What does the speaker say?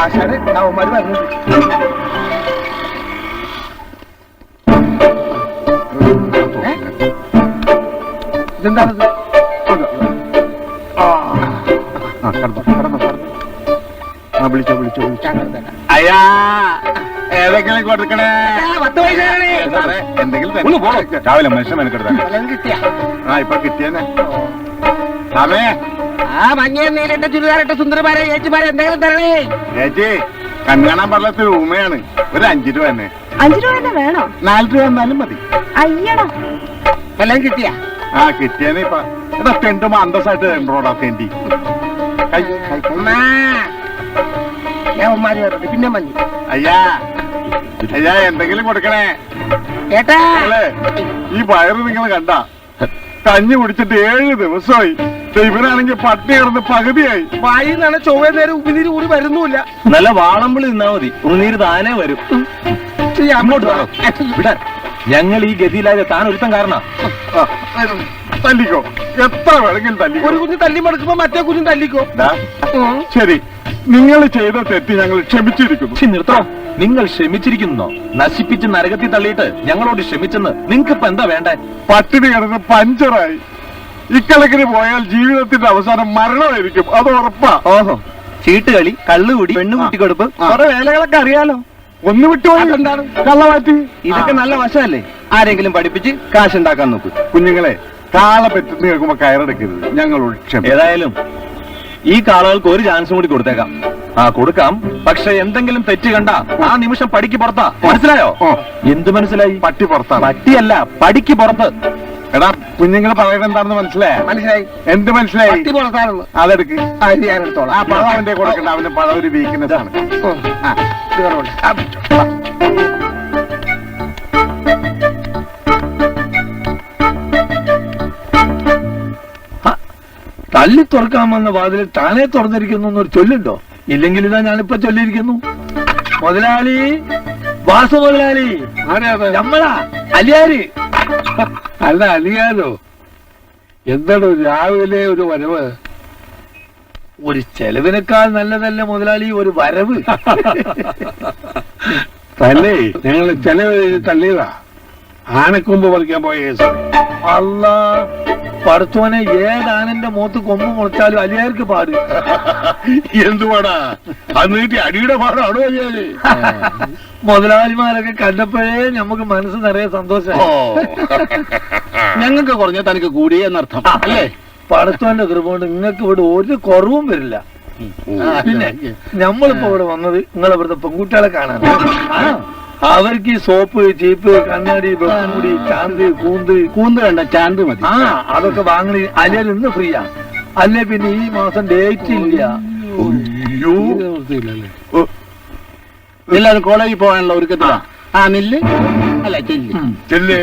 ആശാന് അവന്മാര് വരുന്നുണ്ട്. ഇതെന്താണത്? അയ്യാ ഏതെങ്കിലും കൊടുക്കണേ. 10 പൈസയാണ്. എന്തെങ്കിലും രാവിലെ മനുഷ്യൻ മെനക്കെടുത്താ കിട്ടിയ ഇപ്പൊ കിട്ടിയെന്നെ. അമേ ആ മഞ്ഞ നീലിട്ട ചുരിദാറിട്ട സുന്ദരമാരെ ചേച്ചിമാരെ എന്തെങ്കിലും തരണേ. ചേച്ചി കണ്ണാൻ പറഞ്ഞ ഉമയാണ്. ഒരു 5 രൂപ തന്നെ. 5 രൂപ തന്നെ വേണോ? 4 രൂപ എന്നാലും മതി. അയ്യടാ എല്ലാം കിട്ടിയ കിട്ടിയെന്നെ. ഇപ്പൊ തെണ്ടുമ്പോ അന്തസ്സായിട്ട് തെണ്ടോടാ തെണ്ടി. ഞാന്മാര് കയറുണ്ട്. പിന്നെ മഞ്ഞ്. അയ്യാ അയ്യാ എന്തെങ്കിലും കൊടുക്കണേ. കേട്ടാ ഈ വയറ് നിങ്ങൾ കണ്ട കഞ്ഞി കുടിച്ചിട്ട് 7 ദിവസമായി. ഇവനാണെങ്കിൽ പട്ടി കിടന്ന് പകുതിയായി. വായി നിന്നാണ് ചൊവ്വ നേരം ഉമിനീര് കൂടി വരുന്നുമില്ല. നല്ല വാളമ്പിളി നിന്നാ മതി, ഉമിനീര് താനേ വരും. ഞങ്ങൾ ഈ ഗതിയിലായ താൻ ഒരുത്തം കാരണം. തല്ലിക്കോ, എത്ര വേണമെങ്കിലും തല്ലിക്കോ. ഒരു കുഞ്ഞ് തല്ലി മടക്കുമ്പോ മറ്റേ കുഞ്ഞും തല്ലിക്കോ. ശരി, നിങ്ങൾ ചെയ്ത തെറ്റ് ഞങ്ങൾ ക്ഷമിച്ചിരിക്കുന്നു. നിർത്തോ. നിങ്ങൾ ക്ഷമിച്ചിരിക്കുന്നോ? നശിപ്പിച്ച് നരകത്തിൽ തള്ളിയിട്ട് ഞങ്ങളോട് ക്ഷമിച്ചെന്ന് നിങ്ങൾക്കിപ്പോ എന്താ വേണ്ടേ? പട്ടിണി കിടന്ന് പഞ്ചറായി. ഇക്കണക്കിന് പോയാൽ ജീവിതത്തിന്റെ അവസാനം മരണമായിരിക്കും, അത് ഉറപ്പാ. ഓഹോ, ചീട്ടുകളി, കള്ളുകൂടി, പെണ്ണുകുട്ടിക്കൊടുപ്പ്, കുറെ വേലകളൊക്കെ അറിയാലോ. ഒന്ന് വിട്ടുപോയി. എന്താണ് കള്ളമാറ്റി? ഇതൊക്കെ നല്ല വശമല്ലേ? ആരെങ്കിലും പഠിപ്പിച്ച് കാശുണ്ടാക്കാൻ നോക്കൂ. കുഞ്ഞുങ്ങളെ, കാള പെറ്റെന്ന് കേൾക്കുമ്പോ കയറെടുക്കരുത്. ഞങ്ങളോട് ക്ഷമ. ഏതായാലും ഈ കാളകൾക്ക് ഒരു ചാൻസും കൂടി കൊടുത്തേക്കാം. കൊടുക്കാം. പക്ഷെ എന്തെങ്കിലും തെറ്റ് കണ്ട ആ നിമിഷം പടിക്ക് പുറത്താ. മനസ്സിലായോ? എന്ത് മനസ്സിലായി? പട്ടി പുറത്താണ്. പട്ടിയല്ല, പടിക്ക് പുറത്ത്. എടാ, കുഞ്ഞുങ്ങൾ പറയുന്നത് എന്താണെന്ന് മനസ്സിലായി? മനസ്സിലായി. എന്ത് മനസ്സിലായി? പട്ടി പുറത്താണെന്ന്. അതെടുക്ക്. അത് ഞാനെടുത്തോളാം. ആ പഴം അവന്റെ കൊടുക്കണ്ട. അവന്റെ പഴം ഒരു വീക്ക്നെസ് ആണ്. തല്ലി തുറക്കാമെന്ന വാതിൽ താനേ തുറന്നിരിക്കുന്നു എന്നൊരു ചൊല്ലുണ്ടോ? ഇല്ലെങ്കിൽ ഇതാ ഞാനിപ്പോ ചൊല്ലിയിരിക്കുന്നു. മുതലാളി, വാസു മുതലാളി. നമ്മളാ അലിയാര്. അല്ല, അലിയാലോ? എന്താണോ രാവിലെ ഒരു വരവ്? ഒരു ചെലവിനേക്കാൾ നല്ലതല്ല മുതലാളി ഒരു വരവ്. തല്ലേ, ഞങ്ങൾ ചെലവ് തള്ളിയതാ. ആനക്കൊമ്പ് പറിക്കാൻ പോയ കേസ്. അല്ലാ, പടച്ചോനെ, ഏതാനന്റെ മുഖത്ത് കൊമ്പ് മുളച്ചാലും അലിയാർക്ക് പാട്. എന്തുവാടാ അന്നീട്ടി അടിയുടെ പാടാണോ അലിയാല്? മുതലാളിമാരൊക്കെ കണ്ടപ്പോഴേ നമുക്ക് മനസ്സ് നിറയെ സന്തോഷം. ഞങ്ങൾക്ക് കുറഞ്ഞ തനിക്ക് കൂടി എന്നർത്ഥം അല്ലേ? പടച്ചോന്റെ കൃപ കൊണ്ട് നിങ്ങൾക്ക് ഇവിടെ ഒരു കുറവും വരില്ല. പിന്നെ നമ്മളിപ്പോ ഇവിടെ വന്നത് നിങ്ങളെ ഇവിടുത്തെ പെൺകുട്ടികളെ കാണാൻ. അവർക്ക് ഈ സോപ്പ്, ചീപ്പ്, കണ്ണാടി, ബസ്മുടി, ചാന്ത്, കൂന്ത് കണ്ട ചാന്ത് മതി. അതൊക്കെ വാങ്ങണി. അല്ലേലും ഇന്ന് ഫ്രീയാ. അല്ലേ പിന്നെ ഈ മാസം ഡേറ്റ് ഇല്ല. എല്ലാവരും കോളേജിൽ പോകാനുള്ള ഒരുക്കത്തിലാ. നില്ല്. അല്ല ചെല്ല്.